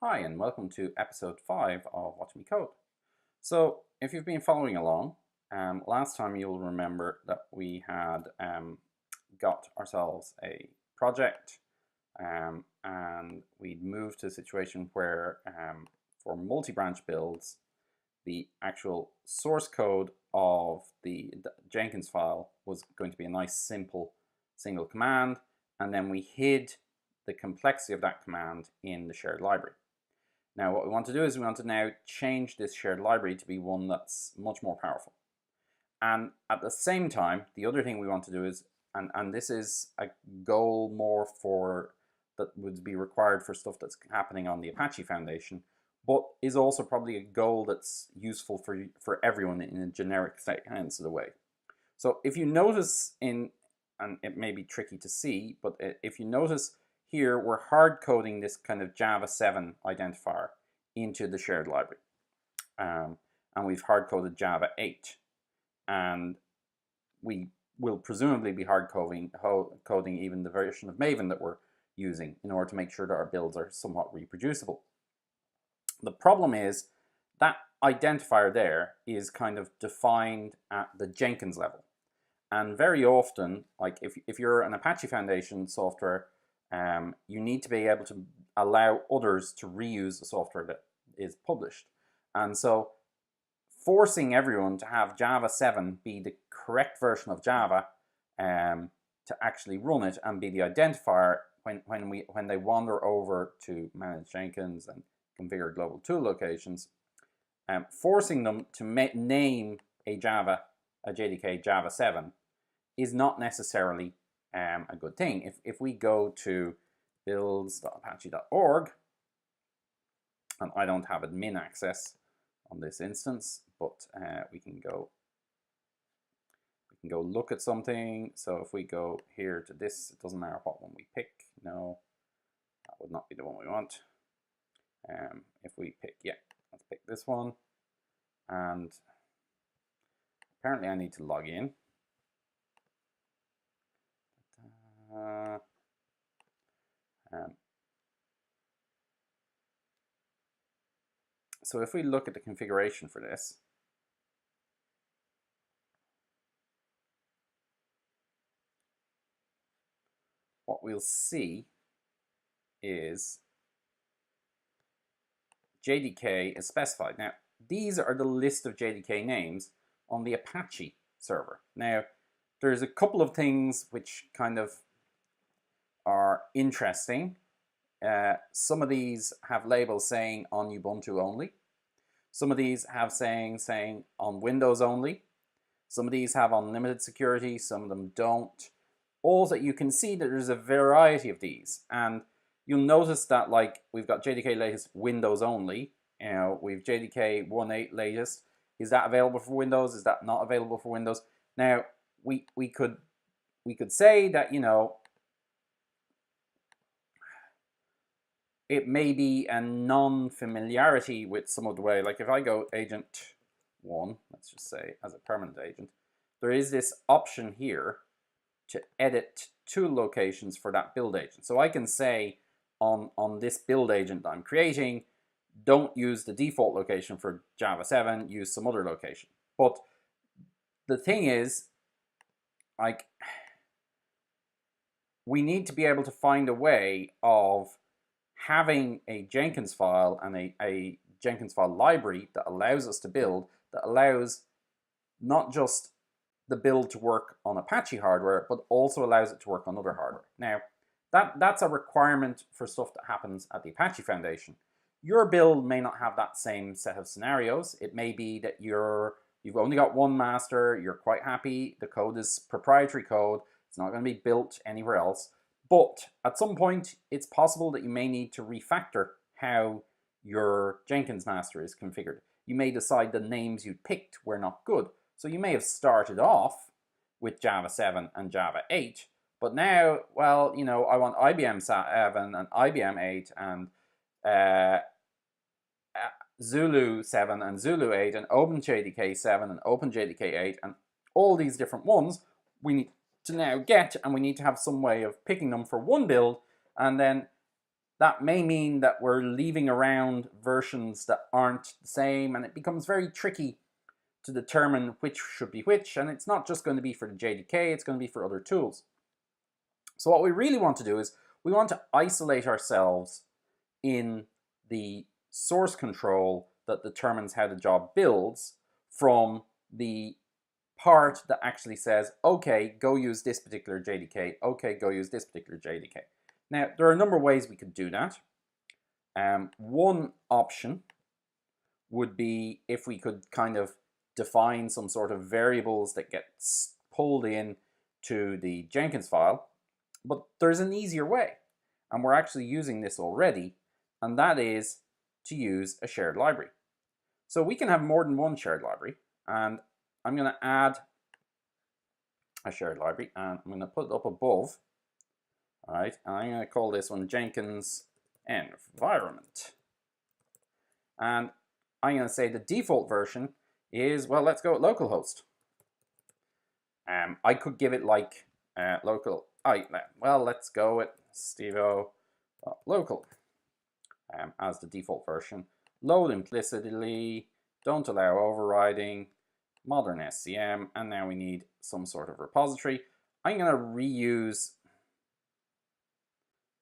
Hi, and welcome to episode 5 of Watch Me Code. So, if you've been following along, last time you'll remember that we had got ourselves a project and we'd moved to a situation where for multi-branch builds, the actual source code of the Jenkins file was going to be a nice simple single command, and then we hid the complexity of that command in the shared library. Now what we want to do is we want to now change this shared library to be one that's much more powerful. And at the same time, the other thing we want to do is, and this is a goal more for that would be required for stuff that's happening on the Apache Foundation, but is also probably a goal that's useful for everyone in a generic sense of the way. So if you notice and it may be tricky to see, but if you notice here, we're hard coding this kind of Java 7 identifier into the shared library. And we've hard coded Java 8. And we will presumably be hard coding even the version of Maven that we're using in order to make sure that our builds are somewhat reproducible. The problem is that identifier there is kind of defined at the Jenkins level. And very often, like if you're an Apache Foundation software, you need to be able to allow others to reuse the software that is published. And so forcing everyone to have Java 7 be the correct version of Java to actually run it and be the identifier when they wander over to manage Jenkins and configure global tool locations, forcing them to name a JDK Java 7 is not necessarily a good thing. If we go to builds.apache.org, and I don't have admin access on this instance, but we can go look at something. So if we go here to this, it doesn't matter what one we pick. No, that would not be the one we want. If we pick, let's pick this one. And apparently I need to log in. So if we look at the configuration for this, what we'll see is JDK is specified. Now, these are the list of JDK names on the Apache server. Now, there's a couple of things which kind of are interesting. Some of these have labels saying on Ubuntu only. Some of these have saying on Windows only. Some of these have unlimited security. Some of them don't. All that you can see that there's a variety of these, and you'll notice that like we've got JDK latest Windows only. We've JDK 1.8 latest. Is that available for Windows? Is that not available for Windows? Now we could say that it may be a non-familiarity with some of the way, like if I go agent 1, let's just say as a permanent agent, there is this option here to edit tool locations for that build agent. So I can say on this build agent that I'm creating, don't use the default location for Java 7, use some other location. But the thing is, like, we need to be able to find a way of having a Jenkins file and a Jenkins file library that allows us to build, that allows not just the build to work on Apache hardware, but also allows it to work on other hardware. Now, that's a requirement for stuff that happens at the Apache Foundation. Your build may not have that same set of scenarios. It may be that you've only got one master, you're quite happy, the code is proprietary code, it's not going to be built anywhere else. But at some point, it's possible that you may need to refactor how your Jenkins master is configured. You may decide the names you picked were not good. So you may have started off with Java 7 and Java 8, but now, well, I want IBM 7 and IBM 8 and Zulu 7 and Zulu 8 and OpenJDK 7 and OpenJDK 8 and all these different ones we need to now get, and we need to have some way of picking them for one build, and then that may mean that we're leaving around versions that aren't the same, and it becomes very tricky to determine which should be which, and it's not just going to be for the JDK, it's going to be for other tools. So what we really want to do is we want to isolate ourselves in the source control that determines how the job builds from the part that actually says, okay, go use this particular JDK, okay, go use this particular JDK. Now, there are a number of ways we could do that. One option would be if we could kind of define some sort of variables that get pulled in to the Jenkins file, but there's an easier way, and we're actually using this already, and that is to use a shared library. So we can have more than one shared library, and I'm going to add a shared library, and I'm going to put it up above. All right, and I'm going to call this one Jenkins Environment. And I'm going to say the default version is, well, let's go with localhost. I could give it like local, well, let's go with stevo.local as the default version. Load implicitly, don't allow overriding, modern SCM, and now we need some sort of repository. I'm going to reuse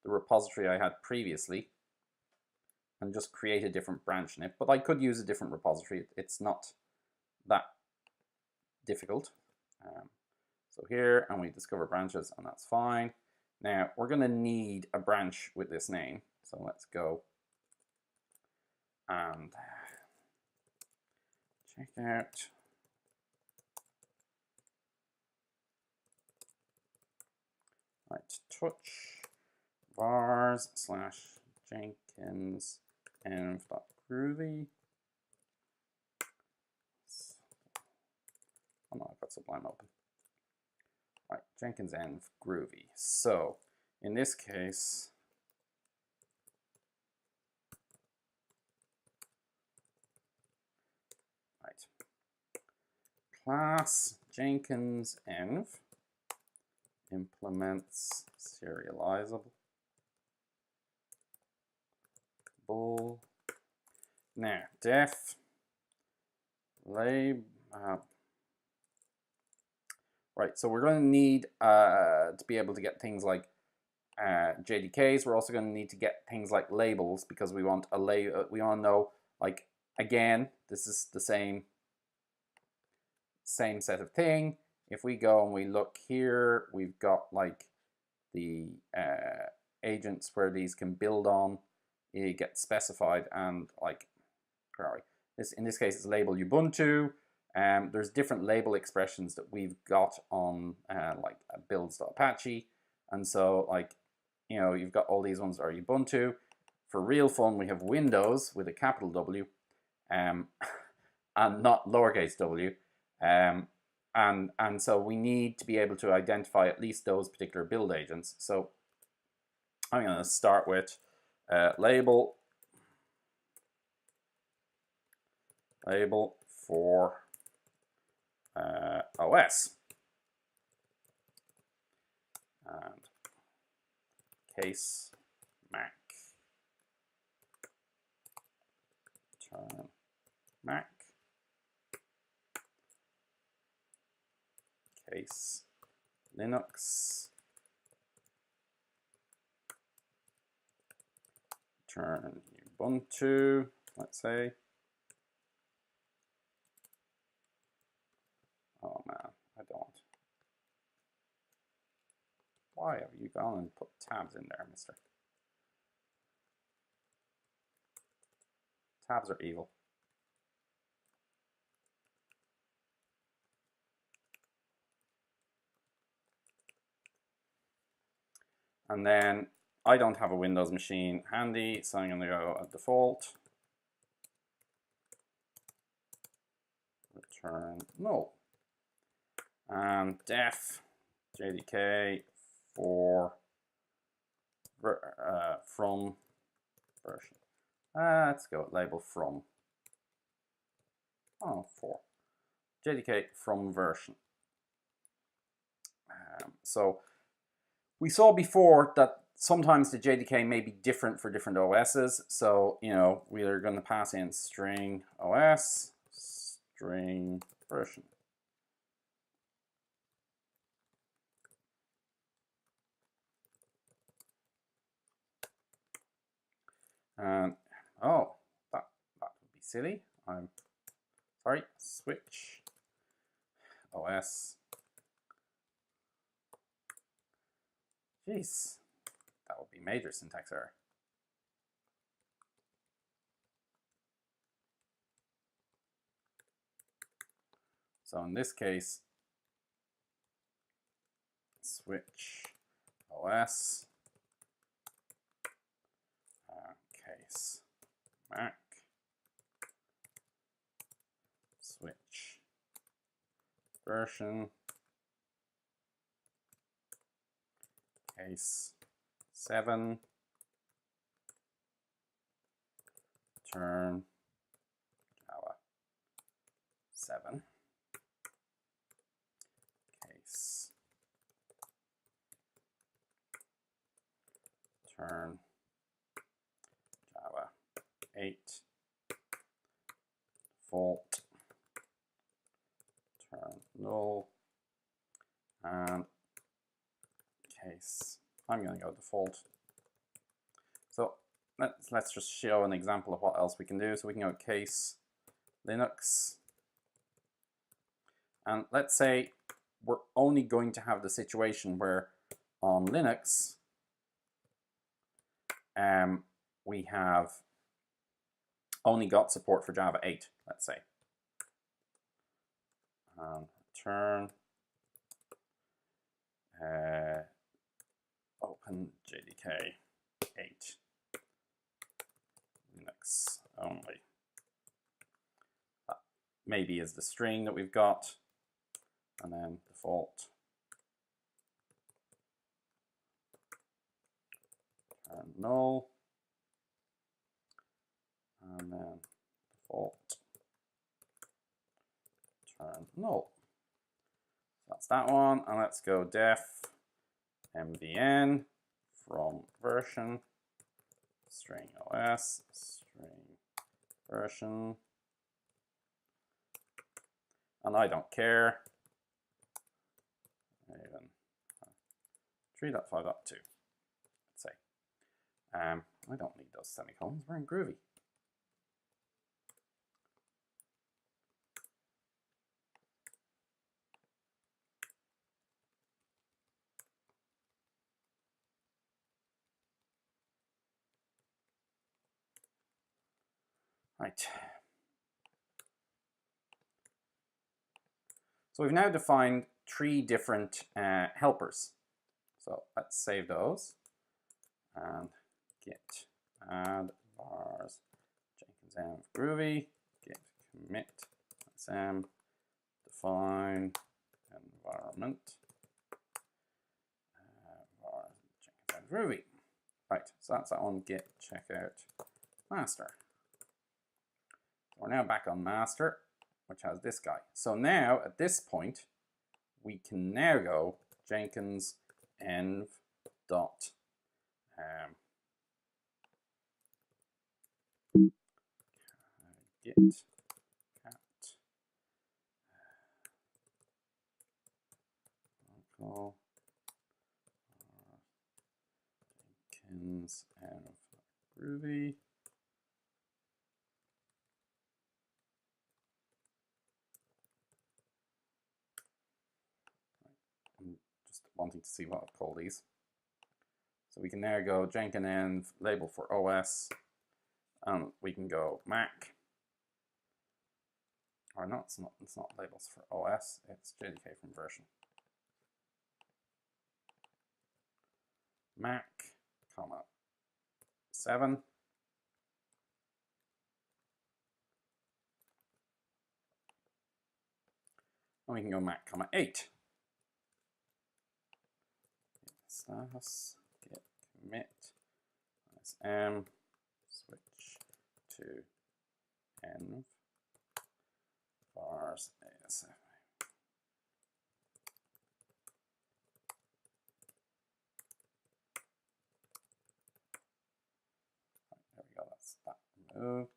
the repository I had previously and just create a different branch in it, but I could use a different repository. It's not that difficult. So here, and we discover branches, and that's fine. Now, we're going to need a branch with this name, so let's go and check out touch vars / Jenkins env.groovy. Oh no, I've got Sublime open. Right, Jenkins env groovy. So in this case, right, class Jenkins env implements serializable. Now def lab. Right, so we're going to need to be able to get things like JDKs. We're also going to need to get things like labels, because we want a label. We want to know, like, again, this is the same set of thing. If we go and we look here, we've got like the agents where these can build on. It gets specified, and like, where are we? In this case, it's label Ubuntu. There's different label expressions that we've got on like builds.apache, and so, like, you know, you've got all these ones that are Ubuntu. For real fun, we have Windows with a capital W, and not lowercase w, and so we need to be able to identify at least those particular build agents. So I'm going to start with label for OS, and case Mac, turn Mac, case Linux, turn Ubuntu, let's say. Oh man, I don't. Why have you gone and put tabs in there, mister? Tabs are evil. And then I don't have a Windows machine handy, so I'm going to go at default. Return null. And def JDK for from version. Let's go with label from. Oh, for JDK from version. So we saw before that sometimes the JDK may be different for different OSs. So, you know, we're going to pass in string OS, string version. And oh, that would be silly. I'm sorry. Switch OS. Jeez, that would be major syntax error. So in this case, switch OS, case Mac, switch version, case 7, turn Java 7, case turn Java 8, default turn null, and case, I'm going to go default. So let's just show an example of what else we can do. So we can go case Linux, and let's say we're only going to have the situation where on Linux we have only got support for Java 8, let's say. Return open JDK 8 Linux only. That maybe is the string that we've got, and then default turn null, and then default turn null. So that's that one, and let's go def mvn from version string os string version, and I don't care. Even 3.5.2. Let's say. I don't need those semicolons. We're in Groovy. Right. So we've now defined 3 different helpers. So let's save those and git add vars Jenkins env groovy git commit sm define environment vars Jenkins env groovy. Right, so that's that one. Git checkout master. So we're now back on master, which has this guy. So now at this point, we can now go Jenkins env dot git cat local Jenkins env groovy. Wanting to see what I'll call these. So we can now go Jenkins env label for OS, and we can go Mac, or no, it's not labels for OS, it's JDK from version. Mac, comma 7. And we can go Mac, comma 8. Status git commit m switch to env vars asf. move.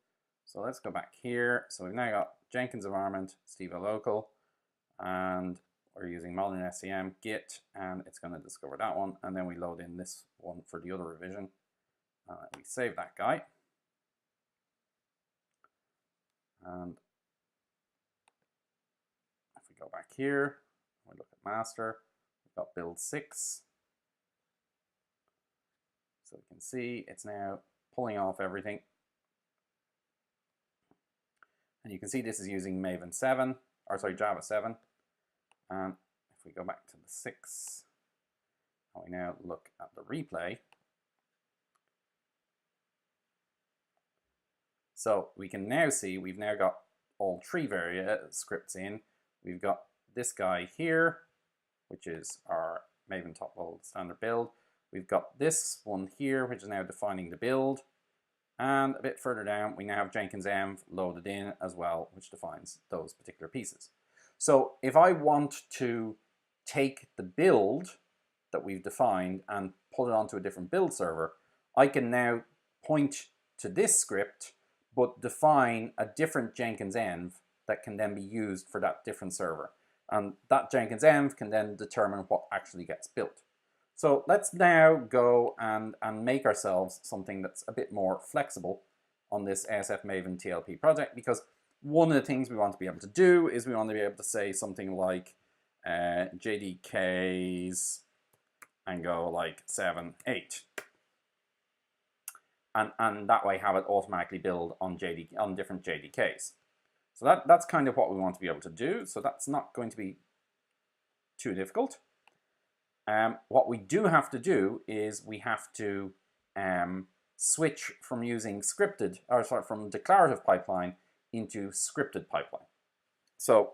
So let's go back here. So we've now got Jenkins environment, Steve local, and we're using modern SCM git, and it's going to discover that one, and then we load in this one for the other revision. We save that guy, and if we go back here, we look at master, we've got build 6. So we can see it's now pulling off everything. And you can see this is using Maven 7, or sorry, Java 7. And if we go back to the 6, and we now look at the replay, so we can now see we've now got all 3 scripts in. We've got this guy here, which is our Maven top level standard build. We've got this one here, which is now defining the build. And a bit further down, we now have Jenkins env loaded in as well, which defines those particular pieces. So if I want to take the build that we've defined and put it onto a different build server, I can now point to this script, but define a different Jenkins env that can then be used for that different server. And that Jenkins env can then determine what actually gets built. So let's now go and make ourselves something that's a bit more flexible on this ASF Maven TLP project, because one of the things we want to be able to do is we want to be able to say something like JDKs and go like 7, 8. And that way have it automatically build on different JDKs. So that's kind of what we want to be able to do. So that's not going to be too difficult. What we do have to do is we have to switch from using from declarative pipeline into scripted pipeline. So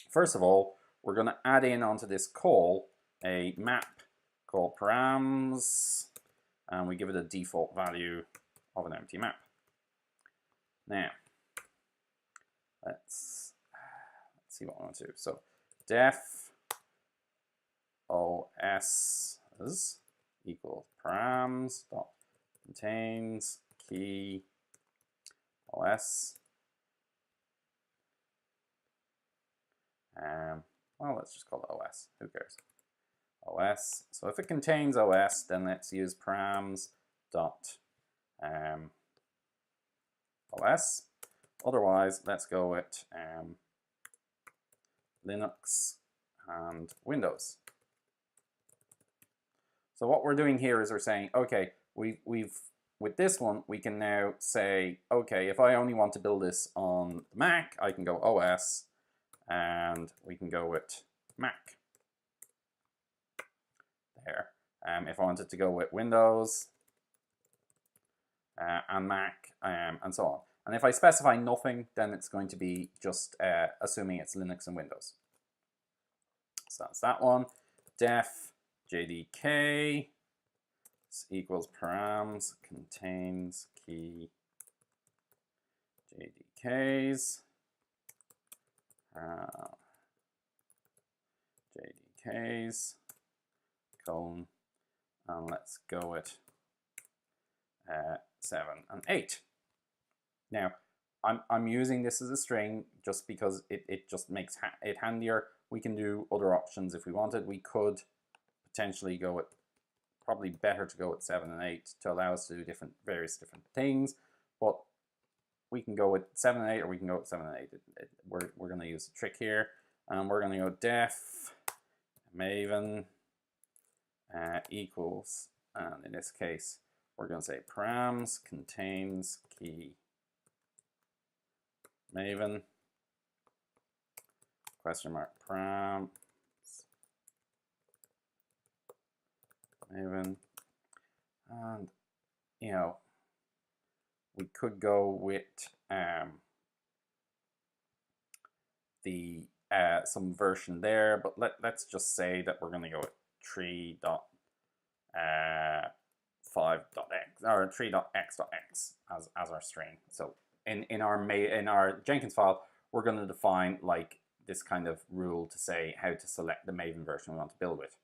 first of all, we're going to add in onto this call a map called params, and we give it a default value of an empty map. Now, let's see what I want to do. So def os equals params dot contains key os. Well, let's just call it os. Who cares? OS. So if it contains OS, then let's use params dot OS. Otherwise, let's go with Linux and Windows. So what we're doing here is we're saying, okay, we've with this one, we can now say, okay, if I only want to build this on the Mac, I can go OS, and we can go with Mac. There. If I wanted to go with Windows and Mac and so on. And if I specify nothing, then it's going to be just assuming it's Linux and Windows. So that's that one. Def JDK equals params contains key JDKs. JDKs. Colon, and let's go with 7 and 8. Now, I'm using this as a string just because it just makes it handier. We can do other options if we wanted. We could potentially go with, probably better to go with 7 and 8 to allow us to do various different things, but we can go with 7 and 8, or we can go with 7 and 8. We're going to use a trick here, and we're going to go def Maven equals, and in this case, we're going to say params contains key Maven, question mark params Maven, and you know, we could go with the some version there, but let's just say that we're going to go with 3.5.x or 3.x.x as our string. So in our Jenkins file, we're going to define like this kind of rule to say how to select the Maven version we want to build with.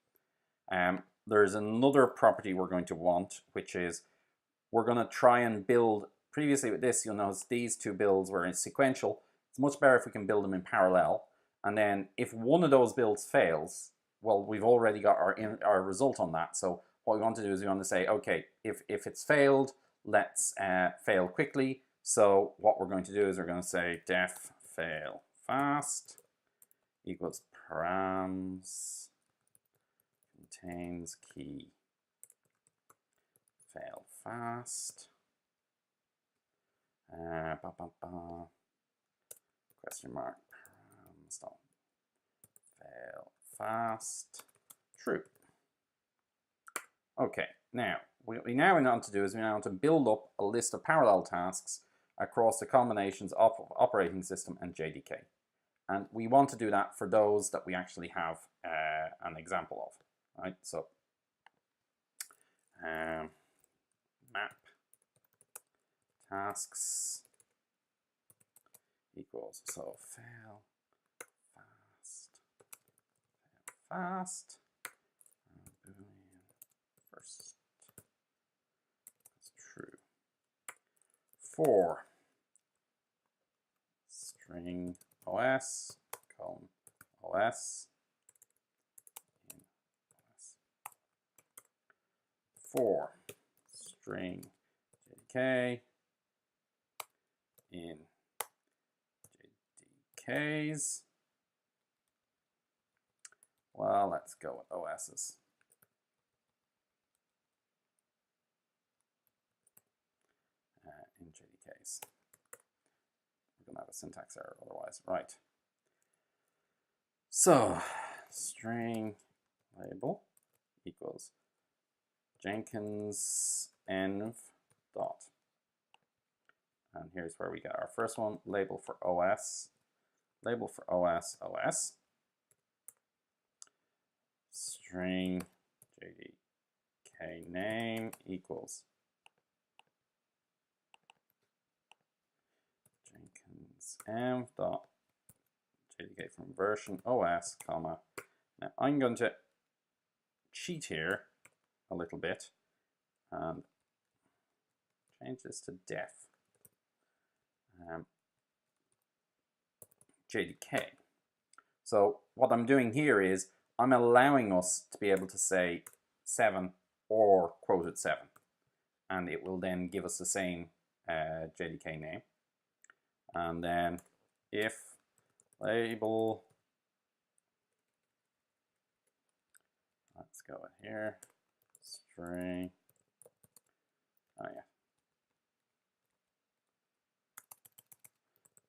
There's another property we're going to want, which is we're going to try and build previously with this, you'll notice these two builds were in sequential. It's much better if we can build them in parallel. And then if one of those builds fails, well, we've already got our result on that. So what we want to do is we want to say, okay, if it's failed, let's fail quickly. So what we're going to do is we're going to say def fail fast equals params contains key fail fast. Question mark params dot fail fast true. Okay, now what we now want to do is we now want to build up a list of parallel tasks across the combinations of operating system and JDK. And we want to do that for those that we actually have an example of, right? So map tasks equals, so fail fast, boolean first is true. For string OS, colon OS, in OS. For string JDK, in JDKs. Well, let's go with OS's. In JDKs. We're going to have a syntax error otherwise. Right. So, string label equals Jenkins env dot. And here's where we get our first one, label for OS. Label for OS, OS. String JDK name equals Jenkins env dot JDK from version OS, comma. Now I'm going to cheat here a little bit and change this to def JDK. So what I'm doing here is I'm allowing us to be able to say 7 or quoted 7, and it will then give us the same JDK name. And then if label, let's go in here, string, oh yeah,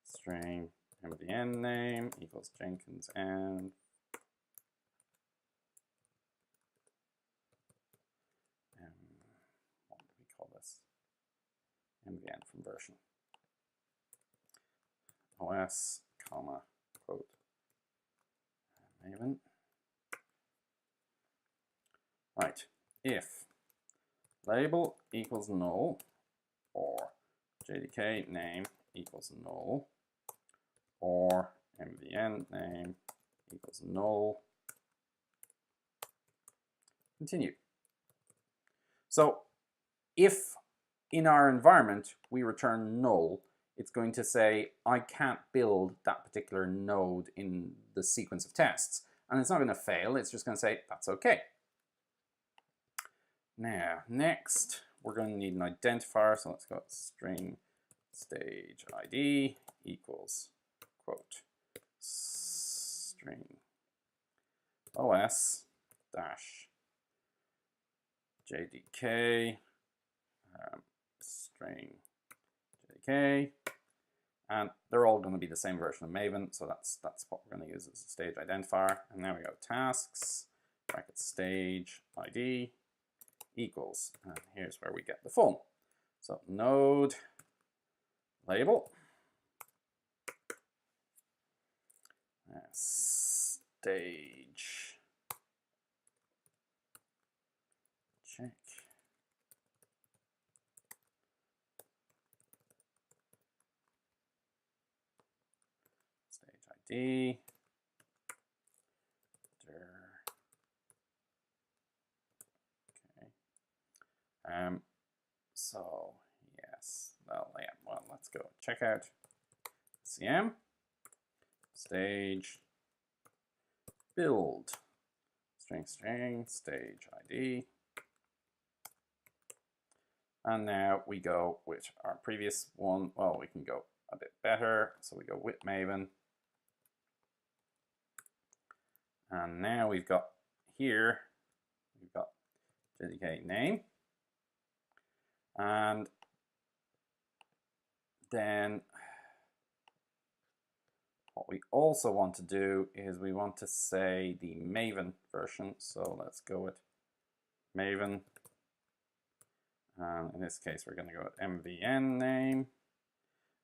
string mvn name equals Jenkins and what do we call this? mvn from version OS, comma, quote, Maven. Right, if label equals null or JDK name equals null or mvn name equals null, continue. So if in our environment we return null, it's going to say I can't build that particular node in the sequence of tests, and it's not going to fail. It's just going to say that's okay. Now next we're going to need an identifier, so let's go string stage ID equals quote string OS dash JDK string JDK, and they're all going to be the same version of Maven, so that's what we're going to use as a stage identifier. And now we go tasks bracket stage ID equals, and here's where we get the full. So node label stage check stage ID okay. So yes, well yeah, let's go checkout CM stage build string stage ID. And now we go with our previous one. Well, we can go a bit better. So we go with Maven. And now we've got here, we've got JDK name. And then what we also want to do is we want to say the Maven version. So let's go with Maven. In this case, we're going to go with MVN name.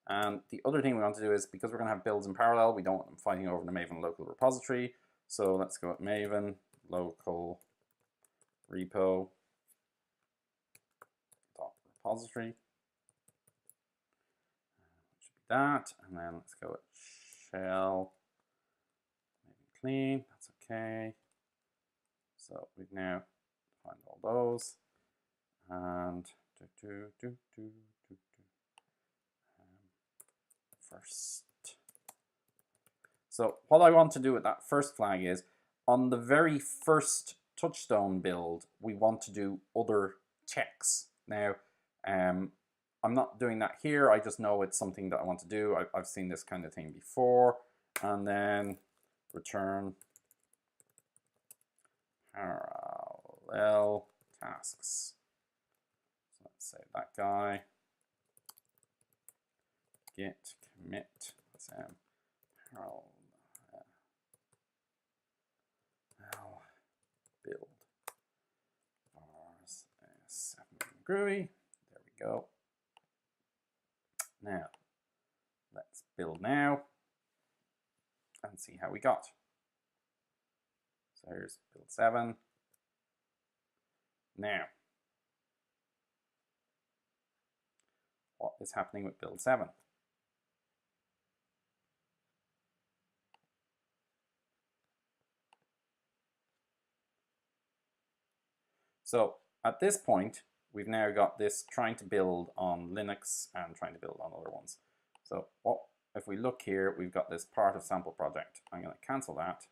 And the other thing we want to do is, because we're going to have builds in parallel, we don't want them fighting over the Maven local repository. So let's go with Maven local repo repository. Should be that. And then let's go with shell Maven clean. That's okay. So we've now defined all those. And first. So what I want to do with that first flag is, on the very first touchstone build, we want to do other checks. Now, I'm not doing that here. I just know it's something that I want to do. I've seen this kind of thing before. And then return parallel tasks. Let's say that guy. Git commit parallel build bars 7 groovy. There we go. Now let's build now and see how we got. So here's build 7. Now, what is happening with build 7? So at this point, we've now got this trying to build on Linux and trying to build on other ones. So if we look here, we've got this part of sample project. I'm going to cancel that.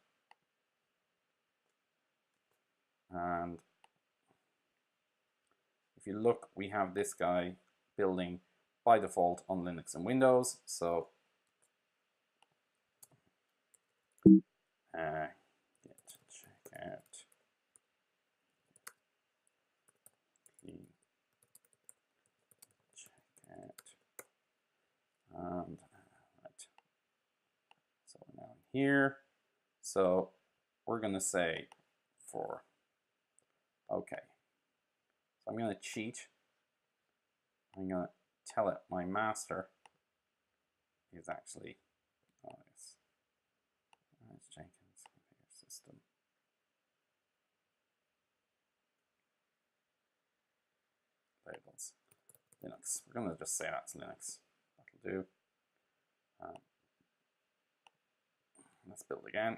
And if you look, we have this guy building by default on Linux and Windows. So git checkout and right. So we're now here. So we're going to say for okay. So I'm going to cheat. I'm going to tell it my master is actually Jenkins computer system. Labels Linux. We're going to just say that's Linux. That'll do. Let's build again.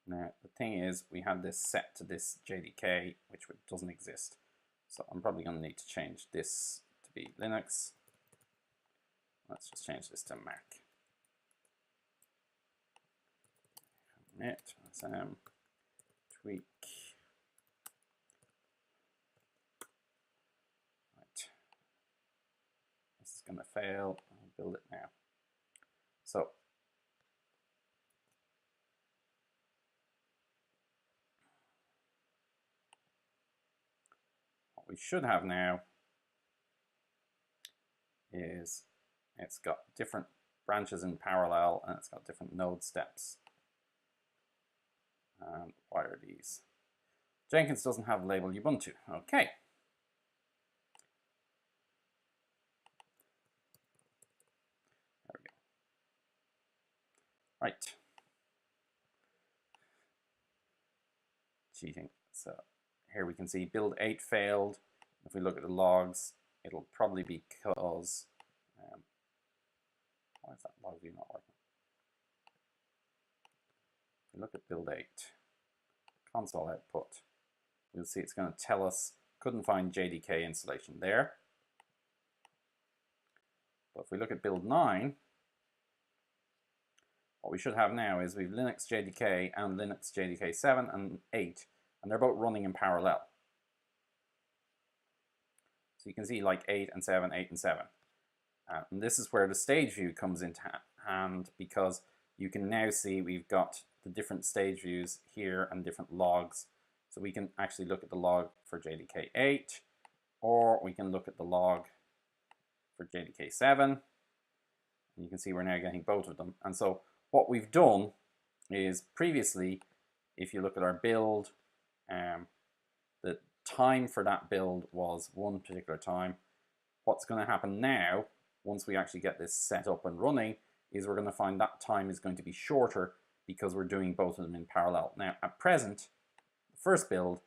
Now the thing is, we had this set to this JDK, which doesn't exist. So I'm probably going to need to change this to be Linux. Let's just change this to Mac. Commit SM tweak. Right. This is going to fail. I'll build it now. So what we should have now is it's got different branches in parallel and it's got different node steps. And why are these? Jenkins doesn't have label Ubuntu. Okay. There we go. Right. Cheating. So here we can see build 8 failed. If we look at the logs, it'll probably be because why is that log view not working? If we look at build 8 console output, we'll see it's going to tell us couldn't find JDK installation there. But if we look at build 9, what we should have now is we've Linux JDK and Linux JDK 7 and 8, and they're both running in parallel. So you can see like 8 and 7, 8 and 7. And this is where the stage view comes into hand, because you can now see we've got the different stage views here and different logs. So we can actually look at the log for JDK 8, or we can look at the log for JDK 7. And you can see we're now getting both of them. And so what we've done is previously, if you look at our build, the time for that build was one particular time. What's going to happen now, once we actually get this set up and running, is we're going to find that time is going to be shorter because we're doing both of them in parallel. Now, at present, the first build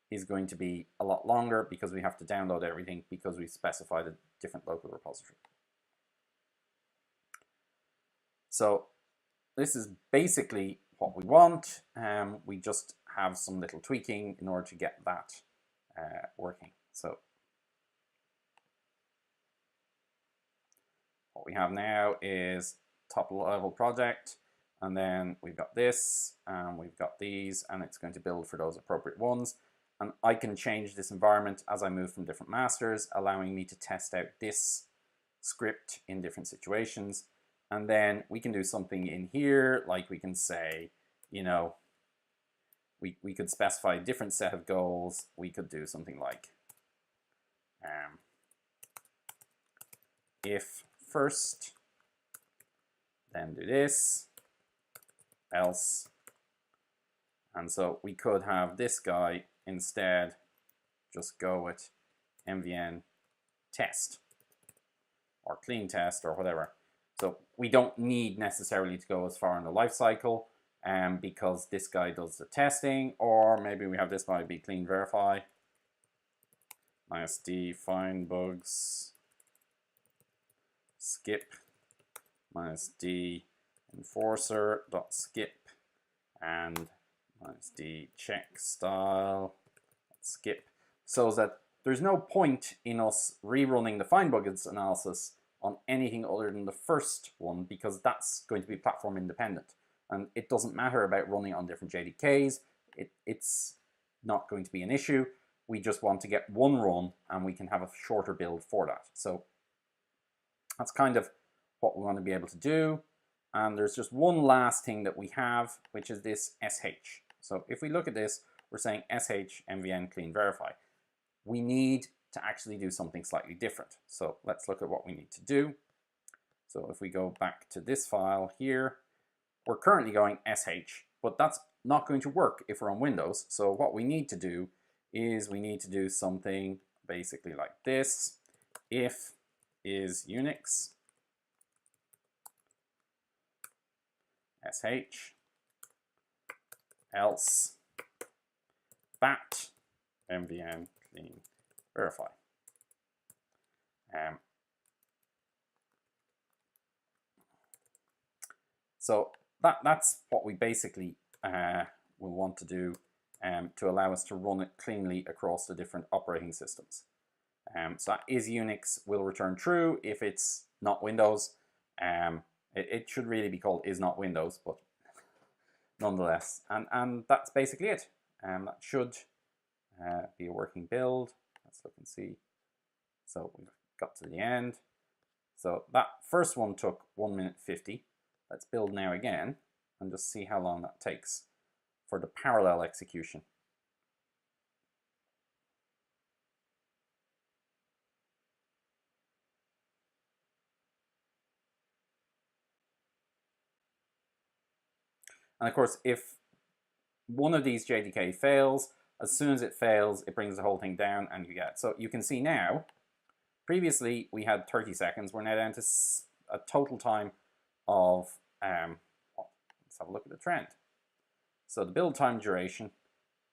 is going to be a lot longer because we have to download everything because we specified a different local repository. So this is basically what we want. We just have some little tweaking in order to get that working. So what we have now is top level project, and then we've got this, and we've got these, and it's going to build for those appropriate ones. And I can change this environment as I move from different masters, allowing me to test out this script in different situations. And then we can do something in here, like we can say, you know, we could specify a different set of goals. We could do something like if first, then do this, else. And so we could have this guy instead just go with mvn test or clean test or whatever. So we don't need necessarily to go as far in the life cycle because this guy does the testing, or maybe we have this guy be clean verify -d find bugs skip -d enforcer dot skip and -d check style skip, so that there's no point in us rerunning the find bugs analysis on anything other than the first one, because that's going to be platform independent. And it doesn't matter about running on different JDKs. It's not going to be an issue. We just want to get one run, and we can have a shorter build for that. So that's kind of what we want to be able to do. And there's just one last thing that we have, which is this sh. So if we look at this, we're saying sh mvn clean verify. We need to actually do something slightly different. So let's look at what we need to do. So if we go back to this file here, we're currently going sh, but that's not going to work if we're on Windows. So what we need to do is we need to do something basically like this. If is Unix sh else bat mvn clean verify. So that's what we basically will want to do to allow us to run it cleanly across the different operating systems. So that is Unix will return true if it's not Windows. It should really be called is not Windows, but nonetheless. And that's basically it. That should be a working build. Let's look and see. So we've got to the end. So that first one took 1 minute 50. Let's build now again and just see how long that takes for the parallel execution. And of course, if one of these JDK fails, as soon as it fails, it brings the whole thing down and you get it. So you can see now, previously we had 30 seconds. We're now down to a total time of, let's have a look at the trend. So the build time duration,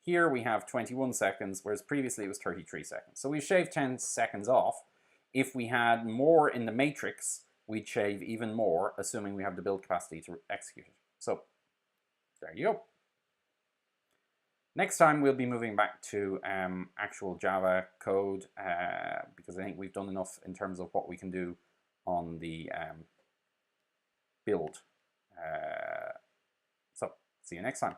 here we have 21 seconds, whereas previously it was 33 seconds. So we've shaved 10 seconds off. If we had more in the matrix, we'd shave even more, assuming we have the build capacity to execute it. So there you go. Next time we'll be moving back to actual Java code because I think we've done enough in terms of what we can do on the build. So see you next time.